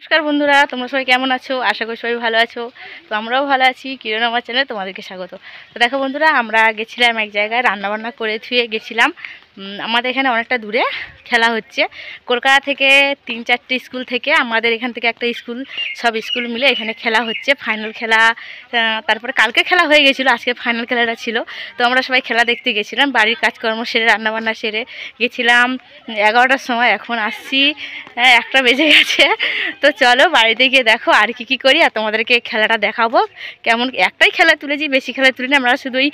নমস্কার বন্ধুরা, তোমরা সবাই কেমন আছো? আশা করি সবাই ভালো আছো। তো আমরাও ভালো আছি। কিরণ আমার চ্যানেলে তোমাদেরকে স্বাগত। তো দেখো বন্ধুরা, আমরা গেছিলাম এক জায়গায়, রান্নাবান্না করে থুয়ে গেছিলাম। আমাদের এখানে অনেকটা দূরে খেলা হচ্ছে। কলকাতা থেকে 3-4টে স্কুল থেকে, আমাদের এখান থেকে একটা স্কুল, সব স্কুল মিলে এখানে খেলা হচ্ছে, ফাইনাল খেলা। তারপরে কালকে খেলা হয়ে গেছিলো, আজকে ফাইনাল খেলাটা ছিল। তো আমরা সবাই খেলা দেখতে গেছিলাম, বাড়ির কাজকর্ম সেরে রান্নাবান্না সেরে গেছিলাম 11টার সময়। এখন আসছি 1টা বেজে গেছে। তো চলো বাড়িতে গিয়ে দেখো আর কি করি, আর তোমাদেরকে খেলাটা দেখাবো। কেমন একটাই খেলা তুলেছি, বেশি খেলা তুলিনি। আমরা শুধু ওই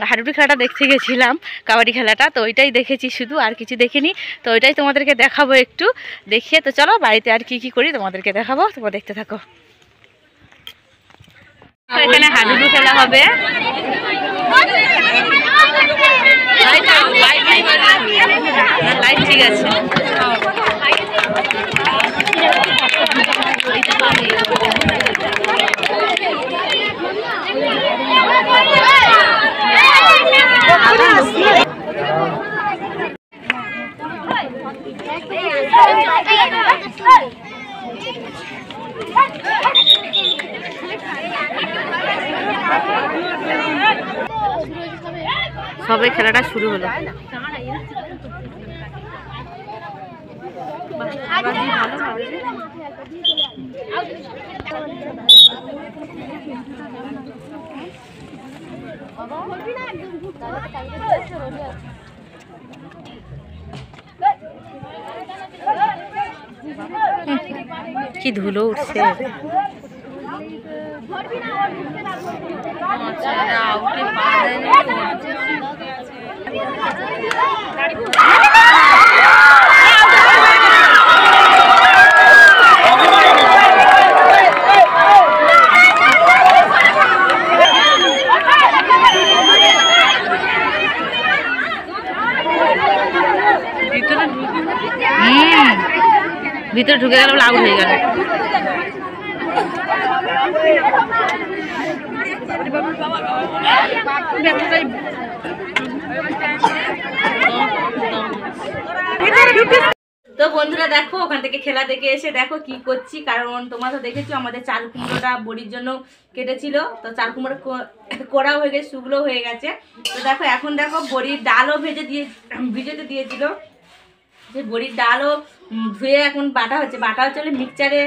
হাডুডু খেলাটা দেখতে গেছিলাম, কাবাডি খেলাটা, তো ওইটাই দেখেছি শুধু, আর কিছু দেখিনি। তো ওইটাই তোমাদেরকে দেখাবো একটু দেখিয়ে। তো চলো বাড়িতে আর কি করি তোমাদেরকে দেখাবো, তোমরা দেখতে থাকো। এখানে হাডুডু খেলা হবে। লাইট ঠিক আছে। সবে খেলাটা শুরু হলো। কি ধুলো উঠছে। ভিতরে ঢুকে গেল, আউট হয়ে গেল। তো বন্ধুরা দেখো, ওখান থেকে খেলা দেখে এসে দেখো কি করছি। কারণ তোমরা তো দেখেছো আমাদের চাল কুমড়োটা বড়ির জন্য কেটেছিল, তো চাল কুমড়ো কড়া হয়ে গেছে, শুকনো হয়ে গেছে। তো দেখো এখন দেখো বড়ির ডালও ভিজেতে দিয়েছিল, যে বড়ির ডালও ধুয়ে এখন বাটা হচ্ছে। বাটা হচ্ছে মিক্সচারে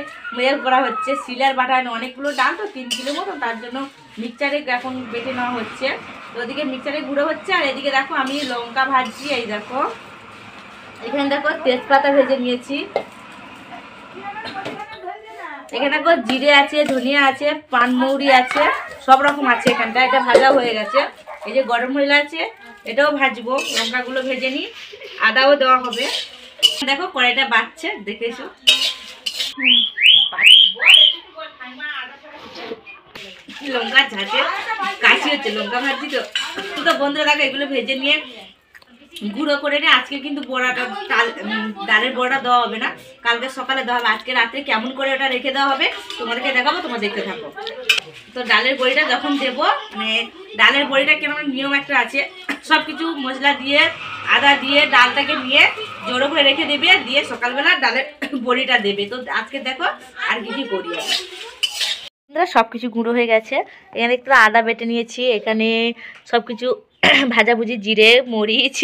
করা হচ্ছে, শিলার বাটা অনেকগুলো ডাল তো 3 কিলো মতো, তার জন্য মিক্সচারে এখন বেটে নেওয়া হচ্ছে। তো ওদিকে মিক্সচারে গুঁড়ো হচ্ছে, আর এদিকে দেখো আমি লঙ্কা ভাজছি। এই দেখো এখানে দেখো তেজপাতা ভেজে নিয়েছি, এখানে দেখো জিরে আছে, ধনিয়া আছে, পানমৌরি আছে, সব রকম আছে এখানটা। এটা ভাজা হয়ে গেছে। এই যে গরম মশলা আছে, এটাও ভাজবো। লঙ্কাগুলো ভেজে নিই, আদাও দেওয়া হবে। দেখো কড়াইটা বাজছে, দেখেছো। লঙ্কা ঝাঁচে কাশি হচ্ছে, লঙ্কা ভাজছি তো বন্ধুরা দেখো এগুলো ভেজে নিয়ে গুঁড়ো করে নিয়ে আজকে কিন্তু বড়াটা ডালের বড়াটা দেওয়া হবে না, কালকে সকালে দেওয়া হবে। আজকে রাত্রে কেমন করে ওটা রেখে দেওয়া হবে তোমাদেরকে দেখাবো, তোমরা দেখতে থাকো। তো ডালের বড়িটা যখন দেবো, মানে ডালের বড়িটা কেমন নিয়ম একটা আছে, সব কিছু মশলা দিয়ে আদা দিয়ে ডালটাকে নিয়ে জোড়ো করে রেখে দেবে, দিয়ে সকালবেলা ডালের বড়িটা দেবে। তো আজকে দেখো আর কি করি। সব কিছু গুঁড়ো হয়ে গেছে। এখানে একটু আদা বেটে নিয়েছি, এখানে সব কিছু ভাজাভুজি, জিরে মরিচ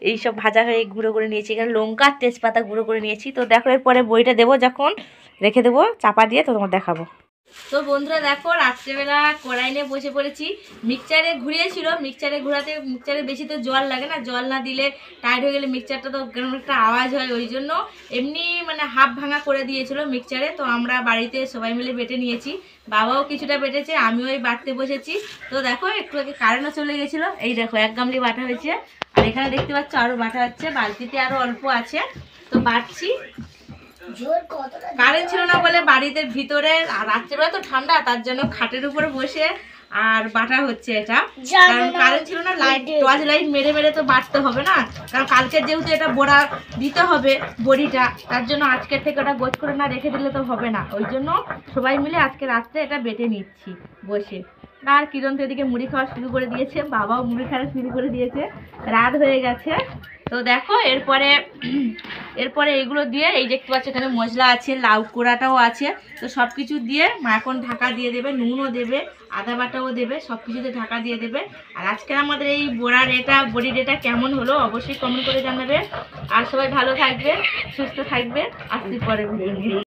এইসব ভাজা হয়ে গুঁড়ো করে নিয়েছি। এখানে লঙ্কা তেজপাতা গুঁড়ো করে নিয়েছি। তো দেখো এরপরে বড়িটা দেবো, যখন রেখে দেবো চাপা দিয়ে, তো তোমার দেখাবো। তো বন্ধুরা দেখো রাত্রেবেলা কড়াই নিয়ে বসে পড়েছি। মিক্সচারে ঘুরিয়েছিল, মিক্সচারে বেশি তো জল লাগে না, জল না দিলে টাইট হয়ে গেলে মিক্সচারটা তো কেমন একটা আওয়াজ হয়, ওই জন্য এমনি মানে হাফ ভাঙা করে দিয়েছিল মিক্সচারে। তো আমরা বাড়িতে সবাই মিলে বেটে নিয়েছি, বাবাও কিছুটা বেটেছে, আমিও এই বাটতে বসেছি। তো দেখো একটু আগে কারেন্টও চলে গেছিলো। এই দেখো 1 গামলি বাটা হয়েছে, আর এখানে দেখতে পাচ্ছ আরও বাটা হচ্ছে, বালতিতে আরও অল্প আছে। তো বাটছি। কারেন্ট ছিল না বলে বাড়িতে ভিতরে, আর রাত্রেবেলা তো ঠান্ডা, তার জন্য খাটের উপরে বসে আর বাটা হচ্ছে এটা। কারণ কারেন্ট ছিল না, টর্চ লাইট মেরে মেরে তো বাটতে হবে না, কারণ কালকে যেহেতু এটা বড়া দিতে হবে বড়িটা, তার জন্য আজকের থেকে ওটা গোছ করে না রেখে দিলে তো হবে না। ওই জন্য সবাই মিলে আজকে রাত্রে এটা বেটে নিচ্ছি বসে। আর কিরণ তো এদিকে মুড়ি খাওয়া শুরু করে দিয়েছে, বাবাও মুড়ি খাওয়া শুরু করে দিয়েছে, রাত হয়ে গেছে। তো দেখো এরপরে এগুলো দিয়ে, এই দেখতে পাচ্ছ এখানে মশলা আছে, লাউ কোড়াটাও আছে, তো সব কিছু দিয়ে মা এখন ঢাকা দিয়ে দেবে, নুনও দেবে, আদা বাটাও দেবে, সব কিছুতে ঢাকা দিয়ে দেবে। আর আজকের আমাদের এই বড়ির এটা কেমন হলো অবশ্যই কমেন্ট করে জানাবে। আর সবাই ভালো থাকবে, সুস্থ থাকবে, আসছি পরে ভিডিও নিয়ে।